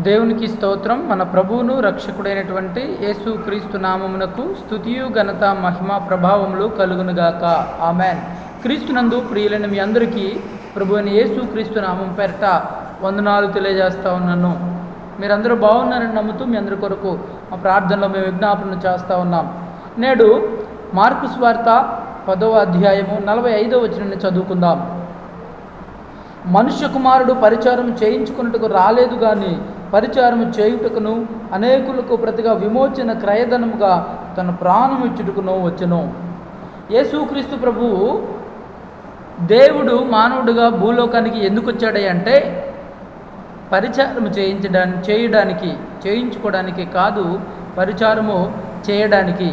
దేవునికి స్తోత్రం. మన ప్రభువును రక్షకుడైనటువంటి యేసు క్రీస్తు నామమునకు స్తుతియు ఘనత మహిమ ప్రభావములు కలుగునుగాక. ఆమెన్. క్రీస్తునందు ప్రియులైన మీ అందరికీ ప్రభు అయిన యేసు క్రీస్తు నామం పేరట వందనాలు తెలియజేస్తా ఉన్నాను. మీరందరూ బాగున్నారని నమ్ముతూ మీ అందరి కొరకు మా ప్రార్థనలో మేము విజ్ఞాపన చేస్తూ ఉన్నాం. నేడు మార్కు సువార్త 10వ అధ్యాయము 45వ వచనాన్ని చదువుకుందాం. మనుష్య కుమారుడు పరిచారం చేయించుకున్నట్టుకు రాలేదు కానీ పరిచారము చేయుటకును అనేకులకు ప్రతిగా విమోచన క్రయధనముగా తన ప్రాణం ఇచ్చుటకును వచ్చెను. యేసుక్రీస్తు ప్రభువు దేవుడు మానవుడిగా భూలోకానికి ఎందుకు వచ్చాడే అంటే పరిచారము చేయించుకోవడానికి కాదు, పరిచారము చేయడానికి.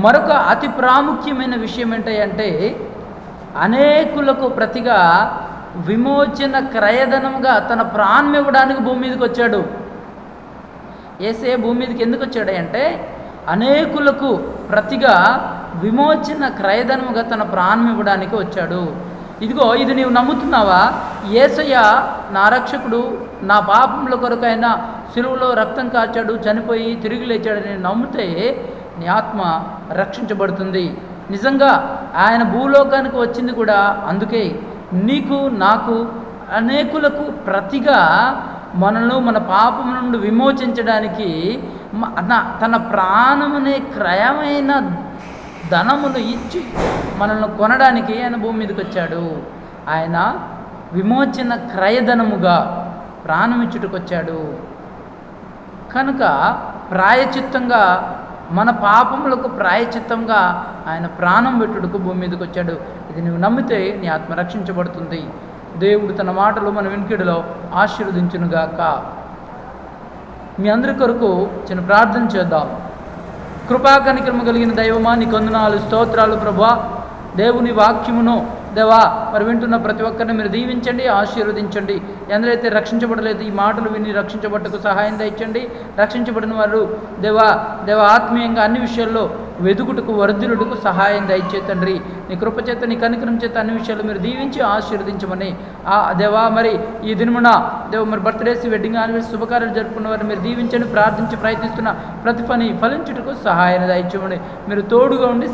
మరొక అతి ప్రాముఖ్యమైన విషయం ఏంటంటే అనేకులకు ప్రతిగా విమోచన క్రయధనంగా తన ప్రాణం ఇవ్వడానికి భూమి మీదకి వచ్చాడు. యేసే భూమి మీదకి ఎందుకు వచ్చాడు అంటే అనేకులకు ప్రతిగా విమోచన క్రయధనముగా తన ప్రాణం ఇవ్వడానికి వచ్చాడు. ఇదిగో ఇది నీవు నమ్ముతున్నావా? యేసయ్య నా రక్షకుడు, నా పాపముల కొరకైనా సిలువలో రక్తం కార్చాడు, చనిపోయి తిరిగి లేచాడని నమ్మితే నీ ఆత్మ రక్షించబడుతుంది. నిజంగా ఆయన భూలోకానికి వచ్చింది కూడా అందుకే, నీకు నాకు అనేకులకు ప్రతిగా మనల్ని మన పాపం నుండి విమోచించడానికి తన ప్రాణమునే క్రయమైన ధనమును ఇచ్చి మనల్ని కొనడానికి ఆయన భూమి మీదకి వచ్చాడు. ఆయన విమోచన క్రయధనముగా ప్రాణం ఇచ్చుటకు వచ్చాడు. కనుక ప్రాయచిత్తంగా మన పాపములకు ప్రాయచిత్తంగా ఆయన ప్రాణం పెట్టుటకు భూమి మీదకి వచ్చాడు. ఇది నువ్వు నమ్మితే నీ ఆత్మ రక్షించబడుతుంది. దేవుడు తన మాటలు మన వినికిడిలో ఆశీర్వదించునుగాక. మీ అందరి కొరకు చిన్న ప్రార్థన చేద్దాం. కృపా కనికరమ కలిగిన దైవమా, నీకు వందనాలు, స్తోత్రాలు ప్రభువా. దేవుని వాక్యమును దేవా మరి వింటున్న ప్రతి ఒక్కరిని మీరు దీవించండి, ఆశీర్వదించండి. ఎందరైతే రక్షించబడలేదు ఈ మాటలు విని రక్షించబట్టకు సహాయం దయచండి. రక్షించబడిన వారు దేవ ఆత్మీయంగా అన్ని విషయాల్లో వెదుకుటకు వర్ధిల్లుటకు సహాయం దయచే తండ్రి. నీ కృపచేత నీ కనికరం చేత అన్ని విషయాలు మీరు దీవించి ఆశీర్వదించమని దేవా మరి ఈ దినమున మరి బర్త్డేస్, వెడ్డింగ్ యానివర్సరీ శుభకార్యాలు జరుపుకున్న వారిని మీరు దీవించండి. ప్రార్థించి ప్రయత్నిస్తున్న ప్రతి పని ఫలించుటకు సహాయం దయచేయమని మీరు తోడుగా ఉండి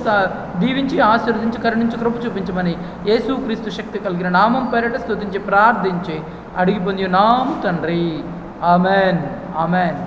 దీవించి ఆశీర్వదించి కరుణించి కృప చూపించమని యేసుక్రీస్తు శక్తి కలిగిన నామం పేరట స్తుతించి ప్రార్థించి అడిగి పొంది నాము తండ్రి. Amen, amen.